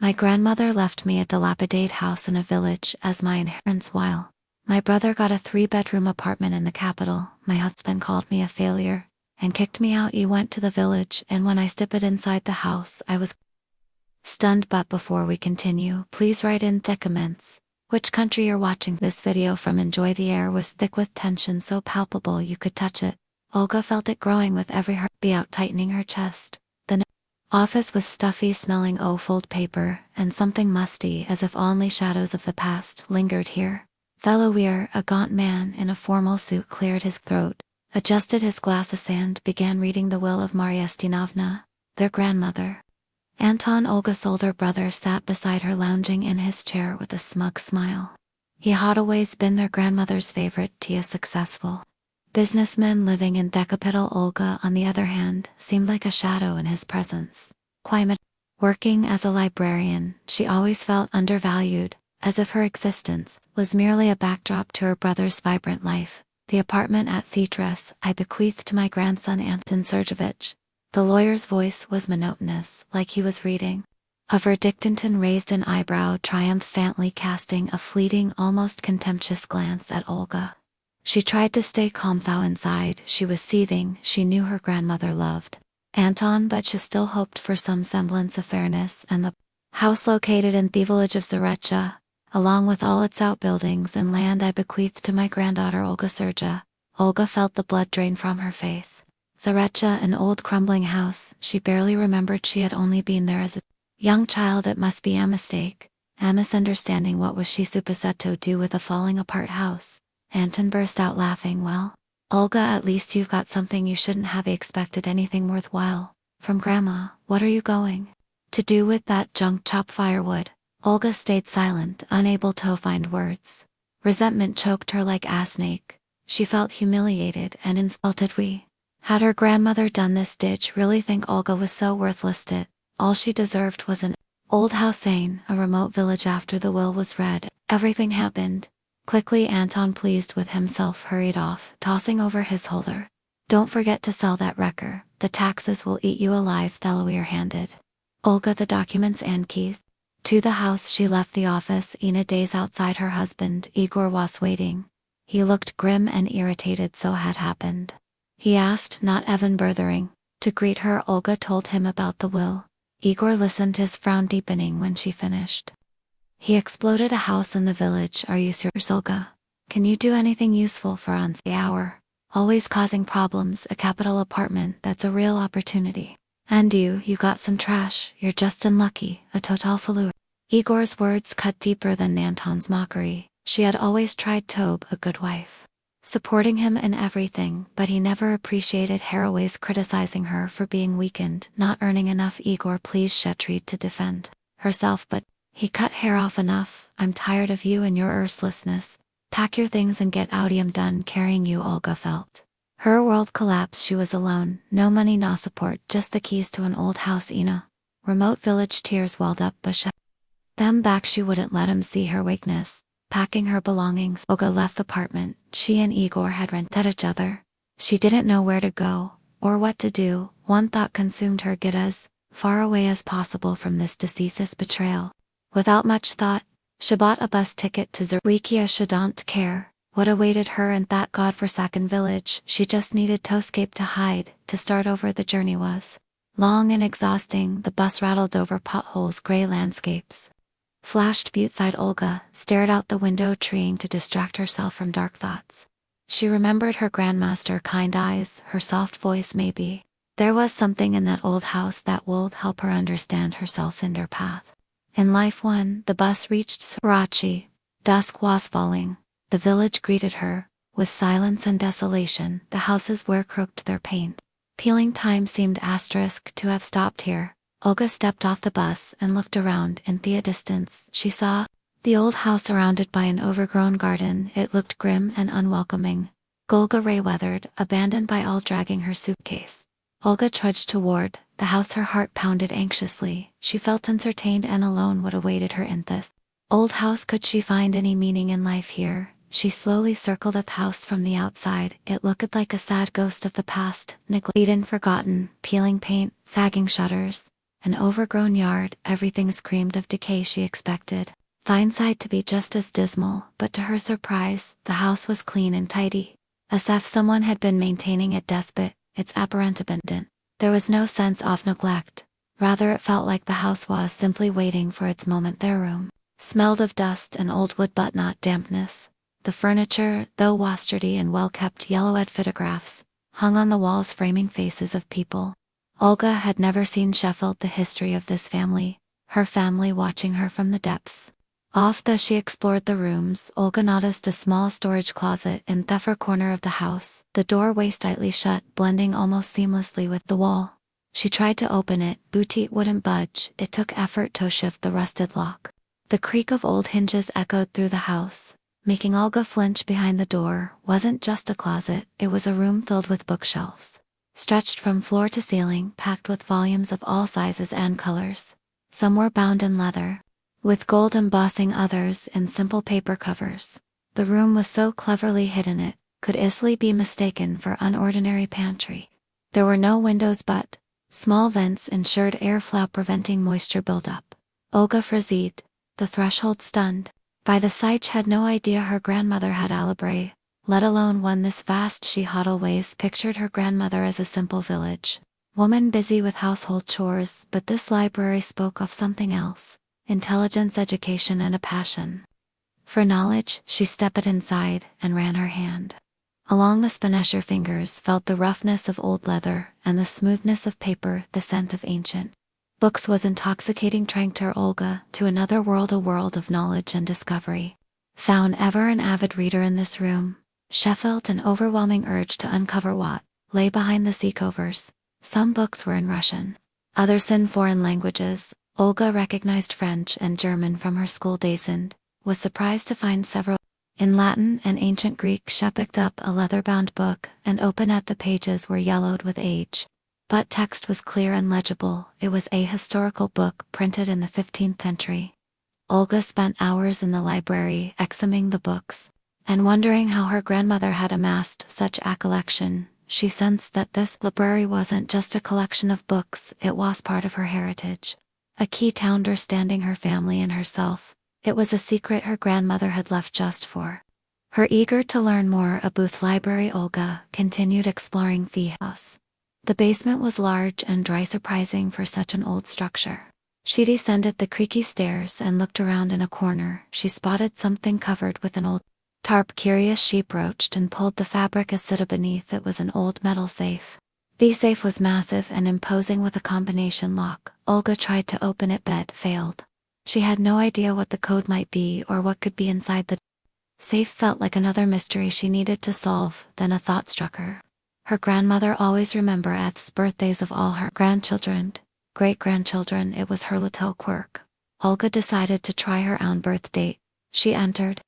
My grandmother left me a dilapidated house in a village as my inheritance while my brother got a 3-bedroom apartment in the capital. My husband called me a failure and kicked me out. He went to the village, and when I stepped inside the house, I was stunned. But before we continue, please write in the comments which country you're watching this video from. Enjoy. The air was thick with tension, so palpable you could touch it. Olga felt it growing with every heartbeat, tightening her chest. The office was stuffy, smelling of folded paper and something musty, as if only shadows of the past lingered here. Fellow Weir, a gaunt man in a formal suit, cleared his throat, adjusted his glasses, and began reading the will of Maria Stinovna, their grandmother. Anton, Olga's older brother, sat beside her, lounging in his chair with a smug smile. He had always been their grandmother's favorite, a successful businessman living in the capital. Olga, on the other hand, seemed like a shadow in his presence. Quiet, working as a librarian, she always felt undervalued, as if her existence was merely a backdrop to her brother's vibrant life. The apartment at Theatras I bequeathed to my grandson Anton Sergeyevich. The lawyer's voice was monotonous, like he was reading a verdict. Anton raised an eyebrow triumphantly, casting a fleeting, almost contemptuous glance at Olga. She tried to stay calm, though inside she was seething. She knew her grandmother loved Anton, but she still hoped for some semblance of fairness, and the house located in the village of Zarecha, along with all its outbuildings and land, I bequeathed to my granddaughter Olga Serja. Olga felt the blood drain from her face. Zarecha, an old crumbling house. She barely remembered. She had only been there as a young child. It must be a mistake, a misunderstanding. What was she supposed to do with a falling apart house? Anton burst out laughing. Well, Olga, at least you've got something. You shouldn't have expected anything worthwhile from Grandma. What are you going to do with that junk? Chop firewood. Olga stayed silent, unable to find words. Resentment choked her like a snake. She felt humiliated and insulted. Had her grandmother done this? Did she really think Olga was so worthless that all she deserved was an old house in a remote village? After the will was read, everything happened quickly. Anton, pleased with himself, hurried off, tossing over his holder. Don't forget to sell that wrecker. The taxes will eat you alive. Thalawir handed Olga the documents and keys to the house. She left the office. In days outside, her husband, Igor, was waiting. He looked grim and irritated. So had happened, he asked, not even bothering to greet her. Olga told him about the will. Igor listened, his frown deepening. When she finished, he exploded. A house in the village. Are you serious, Olga? Can you do anything useful for us? Hour. Always causing problems. A capital apartment. That's a real opportunity. And you got some trash. You're just unlucky. A total failure. Igor's words cut deeper than Anton's mockery. She had always tried to be a good wife, supporting him in everything, but he never appreciated her, always criticizing her for being weakened, not earning enough. Igor, please. She tried to defend herself, but he cut her off. Enough. I'm tired of you and your uselessness. Pack your things and get out. I'm done carrying you. Olga felt her world collapse. She was alone. No money, no support, just the keys to an old house in a remote village. Tears welled up, but she them back. She wouldn't let him see her weakness. Packing her belongings, Olga left the apartment. She and Igor had rented each other. She didn't know where to go or what to do. One thought consumed her: get as far away as possible from this deceit, this betrayal. Without much thought, she bought a bus ticket to Zarekia. She didn't care what awaited her in that godforsaken village. She just needed to escape, to hide, to start over. The journey was long and exhausting. The bus rattled over potholes, gray landscapes flashed outside. Olga stared out the window, trying to distract herself from dark thoughts. She remembered her grandmaster, kind eyes, her soft voice. Maybe there was something in that old house that would help her understand herself and her path in life. When the bus reached Sarachi, dusk was falling. The village greeted her with silence and desolation. The houses were crooked, their paint peeling. Time seemed asterisk to have stopped here. Olga stepped off the bus and looked around. In the distance, she saw the old house surrounded by an overgrown garden. It looked grim and unwelcoming. Golga Ray weathered, abandoned by all, dragging her suitcase. Olga trudged toward the house, her heart pounded anxiously. She felt uncertain and alone. What awaited her in this old house? Could she find any meaning in life here? She slowly circled the house from the outside. It looked like a sad ghost of the past, neglected and forgotten, peeling paint, sagging shutters. An overgrown yard, everything screamed of decay she expected. The inside to be just as dismal, but to her surprise, the house was clean and tidy. As if someone had been maintaining it despite its apparent abandon. There was no sense of neglect. Rather it felt like the house was simply waiting for its moment. Their room smelled of dust and old wood but not dampness. The furniture, though wastardy and well-kept yellow-eyed photographs, hung on the walls framing faces of people. Olga had never seen Sheffield the history of this family, her family watching her from the depths. As she explored the rooms, Olga noticed a small storage closet in the far corner of the house, the doorway tightly shut, blending almost seamlessly with the wall. She tried to open it, but it wouldn't budge. It took effort to shift the rusted lock. The creak of old hinges echoed through the house, making Olga flinch. Behind the door wasn't just a closet, it was a room filled with bookshelves, stretched from floor to ceiling, packed with volumes of all sizes and colors. Some were bound in leather, with gold embossing, others in simple paper covers. The room was so cleverly hidden it could easily be mistaken for an ordinary pantry. There were no windows but small vents ensured airflow, preventing moisture buildup. Olga froze, the threshold, stunned. By the sight she had no idea her grandmother had a library, let alone one this vast. She had always pictured her grandmother as a simple village woman busy with household chores, but this library spoke of something else. Intelligence, education, and a passion for knowledge. She stepped inside and ran her hand along the spinache. Her fingers felt the roughness of old leather and the smoothness of paper. The scent of ancient books was intoxicating, trying to Olga to another world, a world of knowledge and discovery. Found ever an avid reader in this room, she felt an overwhelming urge to uncover what lay behind the sea covers. Some books were in Russian, others in foreign languages. Olga recognized French and German from her school days and was surprised to find several in Latin and ancient Greek. She picked up a leather-bound book and opened at the pages were yellowed with age, but text was clear and legible. It was a historical book printed in the 15th century. Olga spent hours in the library examining the books and wondering how her grandmother had amassed such a collection. She sensed that this library wasn't just a collection of books, it was part of her heritage. A key to understanding her family and herself. It was a secret her grandmother had left just for her. Eager to learn more about the library, Olga continued exploring the house. The basement was large and dry, surprising for such an old structure. She descended the creaky stairs and looked around. In a corner, she spotted something covered with an old tarp. Curious, she approached and pulled the fabric aside. Beneath it was an old metal safe. The safe was massive and imposing with a combination lock. Olga tried to open it but failed. She had no idea what the code might be or what could be inside the safe. Felt like another mystery she needed to solve. Then a thought struck her. Her grandmother always remembered the birthdays of all her grandchildren, great-grandchildren. It was her little quirk. Olga decided to try her own birth date. She entered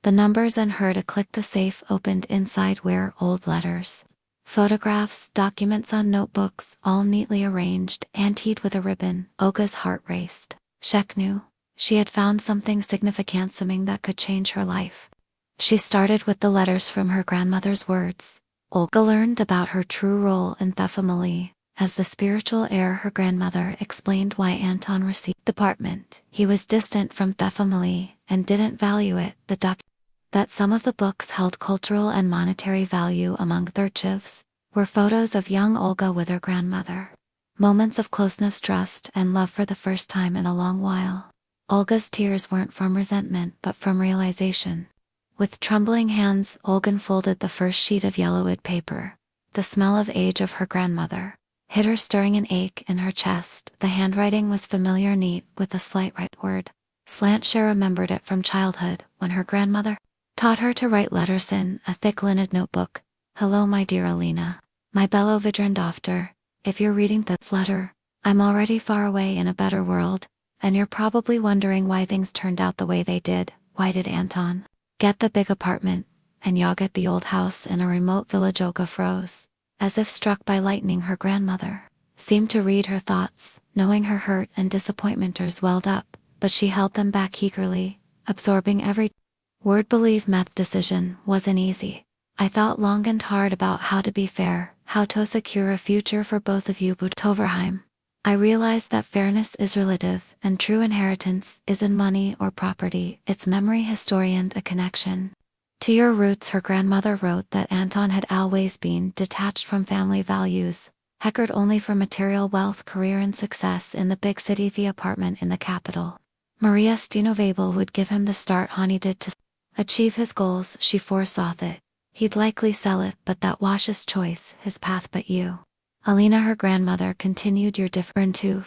the numbers and heard a click. The safe opened. Inside were old letters, photographs, documents on notebooks, all neatly arranged and tied with a ribbon. Olga's heart raced. She knew she had found something significant, something that could change her life. She started with the letters from her grandmother's words. Olga learned about her true role in the family. As the spiritual heir, her grandmother explained why Anton received the apartment. He was distant from the family and didn't value it. That some of the books held cultural and monetary value. Among their archives were photos of young Olga with her grandmother. Moments of closeness, trust, and love for the first time in a long while. Olga's tears weren't from resentment but from realization. With trembling hands, Olga unfolded the first sheet of yellowed paper. The smell of age of her grandmother hit her, stirring an ache in her chest. The handwriting was familiar, neat, with a slight right word slant. She remembered it from childhood, when her grandmother taught her to write letters in a thick lined notebook. Hello, my dear Alina. My beloved daughter. If you're reading this letter, I'm already far away in a better world, and you're probably wondering why things turned out the way they did. Why did Anton get the big apartment, and you get the old house in a remote village? Olga froze. As if struck by lightning, her grandmother seemed to read her thoughts, knowing her hurt and disappointment welled up, but she held them back eagerly, absorbing every word. Believe math decision wasn't easy. I thought long and hard about how to be fair, how to secure a future for both of you, but Toverheim I realized that fairness is relative, and true inheritance isn't money or property, it's memory, history, and a connection. To your roots, her grandmother wrote that Anton had always been detached from family values, heckled only for material wealth, career, and success in the big city, the apartment in the capital. Maria Stinovable would give him the start he needed to achieve his goals. She foresaw that he'd likely sell it, but that was his choice, his path. But you, Alina, her grandmother, continued, you're different too.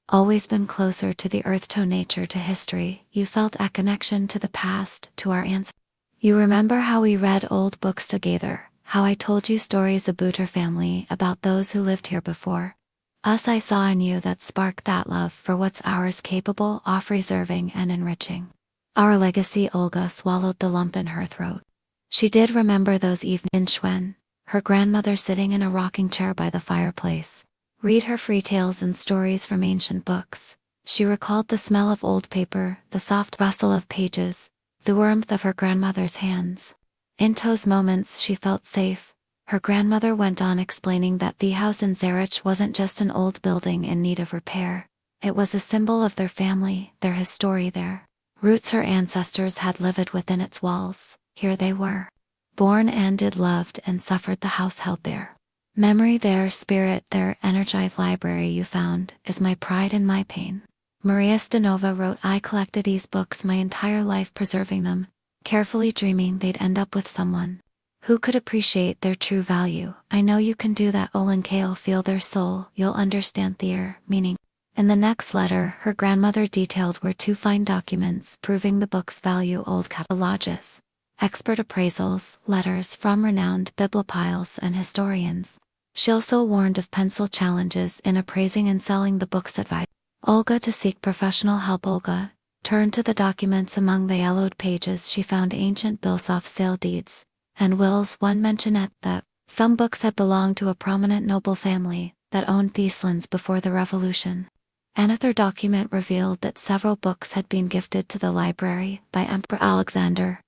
Always been closer to the earth, to nature, to history. You felt a connection to the past, to our ancestors. You remember how we read old books together, how I told you stories about her family, about those who lived here before us. I saw in you that spark, that love for what's ours, capable of preserving and enriching our legacy. Olga swallowed the lump in her throat. She did remember those evenings when her grandmother, sitting in a rocking chair by the fireplace, read her free tales and stories from ancient books. She recalled the smell of old paper, the soft rustle of pages, the warmth of her grandmother's hands. In those moments she felt safe. Her grandmother went on, explaining that the house in Zurich wasn't just an old building in need of repair. It was a symbol of their family, their history, their roots. Her ancestors had lived within its walls. Here they were, born and did, loved and suffered. The house held their memory, their spirit, their energized library. You found is my pride and my pain. Maria Stanova wrote, I collected these books my entire life, preserving them, carefully, dreaming they'd end up with someone who could appreciate their true value. I know you can do that. Olin Kale, feel their soul, you'll understand their meaning. In the next letter, her grandmother detailed where to find documents proving the book's value, old catalogs, expert appraisals, letters from renowned bibliophiles and historians. She also warned of pencil challenges in appraising and selling the book's advice Olga to seek professional help. Olga turned to the documents. Among the yellowed pages she found ancient bills of sale deeds and wills. One mentioned that some books had belonged to a prominent noble family that owned these lands before the revolution. Another document revealed that several books had been gifted to the library by Emperor Alexander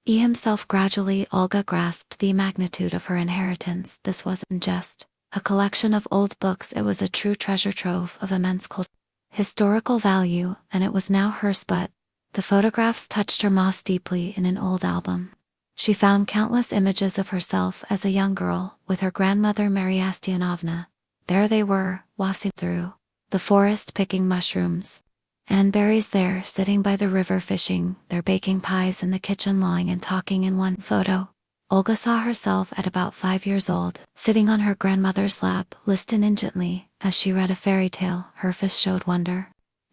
I himself. Gradually, Olga grasped the magnitude of her inheritance. This wasn't just a collection of old books, it was a true treasure trove of immense historical value, and it was now hers. But the photographs touched her most deeply. In an old album she found countless images of herself as a young girl with her grandmother Maria Stianovna. There they were, walking through the forest, picking mushrooms and berries, there sitting by the river fishing, there baking pies in the kitchen, lying and talking. In one photo, Olga saw herself at about 5 years old, sitting on her grandmother's lap, listening gently as she read a fairy tale. Her face showed wonder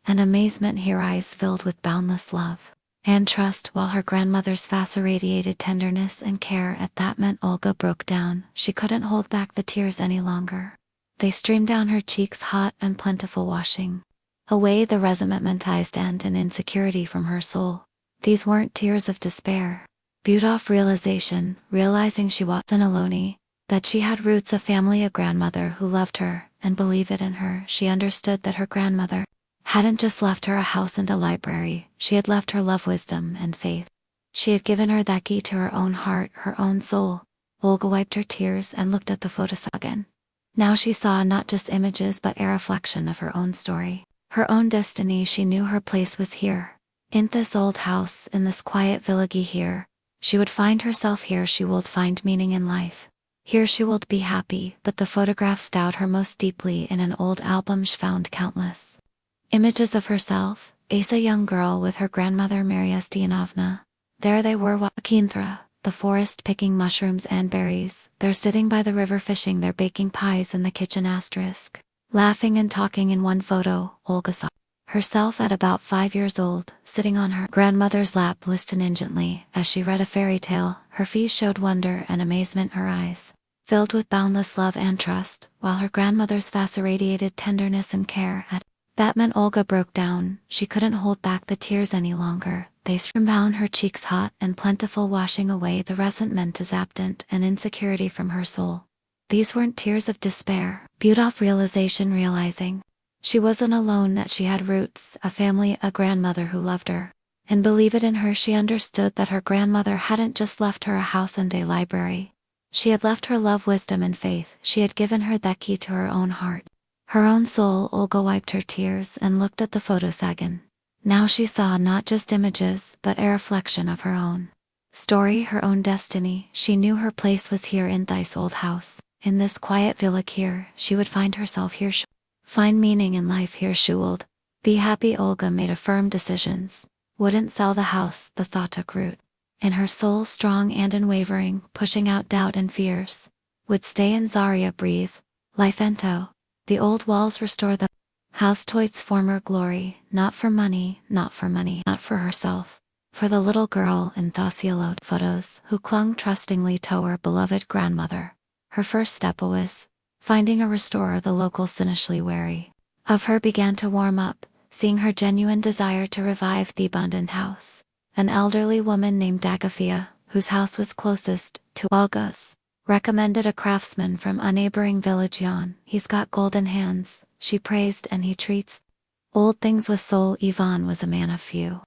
and amazement, her eyes filled with boundless love and trust, while her grandmother's face radiated tenderness and care. At that moment, Olga broke down. She couldn't hold back the tears any longer. They streamed down her cheeks, hot and plentiful, washing away the resentment and insecurity from her soul. These weren't tears of despair, but of realization, realizing she wasn't alone, that she had roots, a family, a grandmother who loved her and believed in her. She understood that her grandmother hadn't just left her a house and a library, she had left her love, wisdom, and faith. She had given her that key to her own heart, her own soul. Olga wiped her tears and looked at the photos again. Now she saw not just images but a reflection of her own story, her own destiny. She knew her place was here, in this old house, in this quiet village. Here she would find herself, here she would find meaning in life. Here she would be happy. But the photographs stirred her most deeply. In an old album she found countless images of herself, as a young girl with her grandmother Maria Stianovna. There they were, walking through the forest, picking mushrooms and berries. They're sitting by the river fishing, they're baking pies in the kitchen, laughing and talking. In one photo, Olga saw herself at about 5 years old, sitting on her grandmother's lap, listening gently as she read a fairy tale. Her face showed wonder and amazement, her eyes filled with boundless love and trust, while her grandmother's face radiated tenderness and care. At that moment, Olga broke down. She couldn't hold back the tears any longer. They streamed down her cheeks, hot and plentiful, washing away the resentment, absent and insecurity from her soul. These weren't tears of despair, but of realization, realizing she wasn't alone, that she had roots, a family, a grandmother who loved her and believed in her. She understood that her grandmother hadn't just left her a house and a library. She had left her love, wisdom, and faith. She had given her that key to her own heart, Her own soul. Olga wiped her tears and looked at the photos again. Now she saw not just images, but a reflection of her own story, her own destiny. She knew her place was here in this old house, in this quiet villa here. She would find herself here, find meaning in life here. She would be happy. Olga made a firm decisions. Wouldn't sell the house. The thought took root in her soul, strong and unwavering, pushing out doubt and fears. Would stay in Zaria, breathe life into the old walls, restore the house to its former glory, not for money, not for money, not for herself, for the little girl in Thosielot photos who clung trustingly to her beloved grandmother. Her first step was finding a restorer. The locals, cynically wary of her, began to warm up, seeing her genuine desire to revive the abandoned house. An elderly woman named Agafia, whose house was closest to Olga's, recommended a craftsman from a neighboring village. Jan, he's got golden hands, she praised, and he treats old things with soul. Ivan was a man of few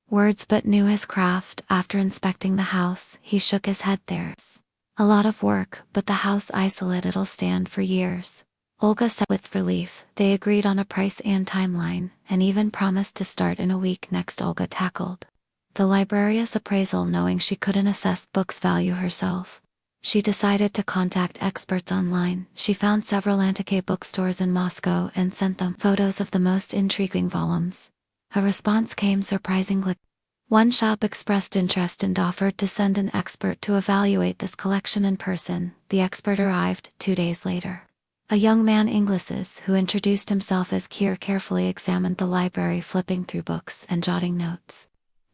words but knew his craft. After inspecting the house, he shook his head. There's a lot of work, but the house isolated, it'll stand for years. Olga said with relief. They agreed on a price and timeline, and even promised to start in a week. Next, Olga tackled the librarian's appraisal. Knowing she couldn't assess books' value herself, she decided to contact experts online. She found several antique bookstores in Moscow and sent them photos of the most intriguing volumes. A response came surprisingly. One shop expressed interest and offered to send an expert to evaluate this collection in person. The expert arrived 2 days later. A young man, Inglis, who introduced himself as Kier, carefully examined the library, flipping through books and jotting notes.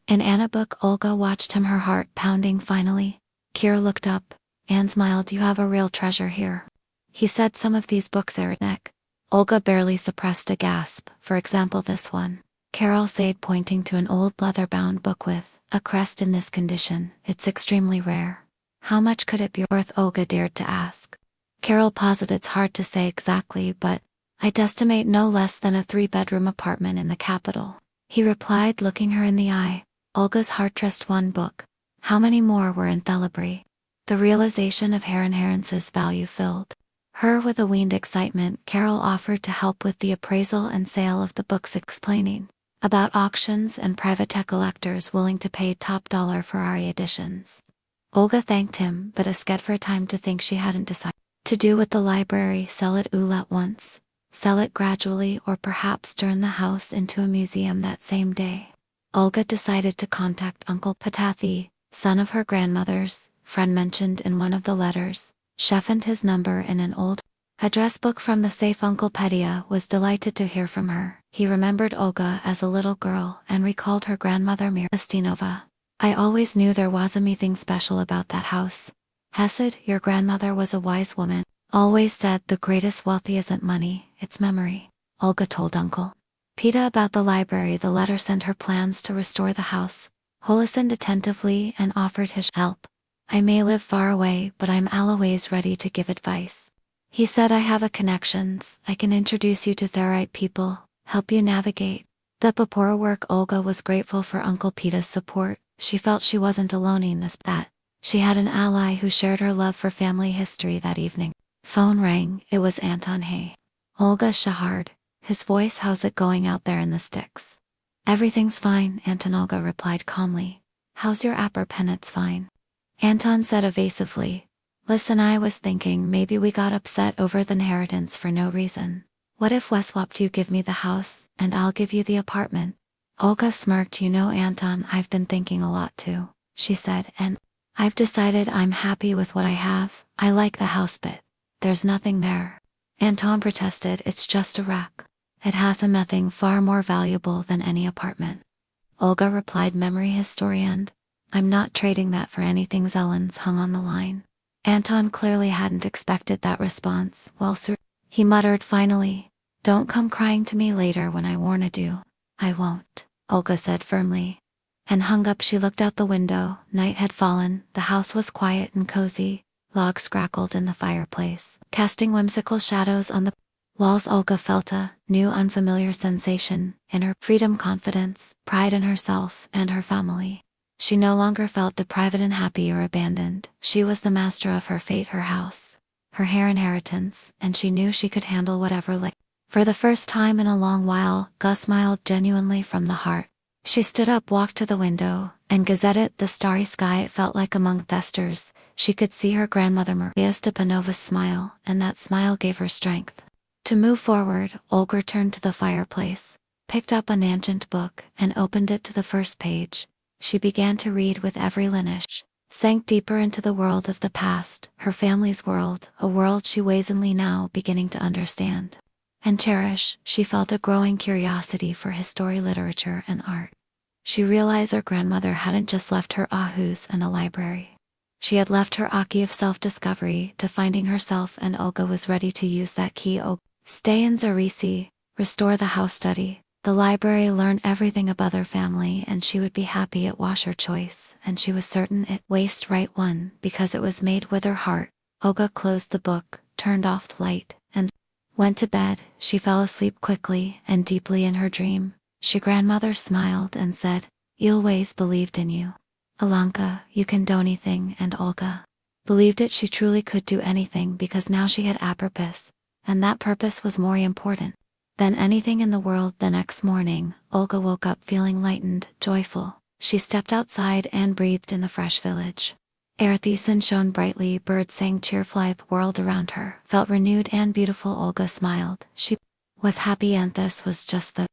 An Anna book. Olga watched him, her heart pounding. Finally, Kier looked up and smiled. You have a real treasure here, he said. Some of these books are neck. Olga barely suppressed a gasp. For example, this one, Carol said, pointing to an old leather-bound book with a crest. In this condition, it's extremely rare. How much could it be worth? Olga dared to ask. Carol paused. It's hard to say exactly, but I'd estimate no less than a 3-bedroom apartment in the capital, he replied, looking her in the eye. Olga's heart trust. One book. How many more were in Thelabri? The realization of her inheritance value filled her with a weaned excitement. Carol offered to help with the appraisal and sale of the books, explaining about auctions and private collectors willing to pay top dollar for our editions. Olga thanked him, but asked for time to think. She hadn't decided to do with the library. Sell it all at once, sell it gradually, or perhaps turn the house into a museum that same day. Olga decided to contact Uncle Patathi, son of her grandmother's friend mentioned in one of the letters. She found his number in an old address book from the safe. Uncle Petia was delighted to hear from her. He remembered Olga as a little girl and recalled her grandmother Mirastinova. I always knew there was something special about that house. Hesed, your grandmother was a wise woman. Always said the greatest wealth isn't money, it's memory. Olga told Uncle Peta about the library. The letter sent her plans to restore the house. He listened attentively and offered his help. I may live far away, but I'm always ready to give advice. He said, I have a connections. I can introduce you to the right people, help you navigate the paperwork. Olga was grateful for Uncle Peta's support. She felt she wasn't alone in this, that she had an ally who shared her love for family history. That evening, phone rang. It was Anton. Hey, Olga, Shahard. His voice. How's it going out there in the sticks? Everything's fine, Anton. Olga replied calmly. How's your upper pen? It's fine, Anton said evasively. Listen, I was thinking maybe we got upset over the inheritance for no reason. What if we swapped? You give me the house, and I'll give you the apartment. Olga smirked. You know, Anton, I've been thinking a lot too, she said, and I've decided I'm happy with what I have. I like the house, but there's nothing there. Anton protested. It's just a wreck. It has something far more valuable than any apartment. Olga replied, memory historian. I'm not trading that for anything. Zelens hung on the line. Anton clearly hadn't expected that response. Well, sir, he muttered finally. Don't come crying to me later when I warned you. I won't, Olga said firmly, and hung up. She looked out the window. Night had fallen. The house was quiet and cozy. Logs crackled in the fireplace, casting whimsical shadows on the walls. Olga felt a new unfamiliar sensation in her freedom, confidence, pride in herself and her family. She no longer felt deprived and happy or abandoned. She was the master of her fate, her house, her inheritance, and she knew she could handle whatever lay For the first time in a long while, Gus smiled genuinely from the heart. She stood up, walked to the window, and gazed at the starry sky. It felt like among thesters. She could see her grandmother Maria Stepanova's smile, and that smile gave her strength. To move forward, Olga turned to the fireplace, picked up an ancient book, and opened it to the first page. She began to read with every lineage, sank deeper into the world of the past, her family's world, a world she was only now beginning to understand and cherish. She felt a growing curiosity for history, literature, and art. She realized her grandmother hadn't just left her ahus and a library. She had left her aki of self-discovery to finding herself, and Olga was ready to use that key. Stay in Zarisi, restore the house, study the library, learn everything about her family, and she would be happy. It was her choice, and she was certain it was right one, because it was made with her heart. Olga closed the book, turned off the light, and went to bed. She fell asleep quickly and deeply in her dream. She grandmother smiled and said, "I always believed in you. Alanka, you can do anything," and Olga believed it. She truly could do anything because now she had a purpose, and that purpose was more important than anything in the world. The next morning, Olga woke up feeling lightened, joyful. She stepped outside and breathed in the fresh village air. The sun shone brightly, birds sang cheerfully. The world around her felt renewed and beautiful. Olga smiled. She was happy, and this was just the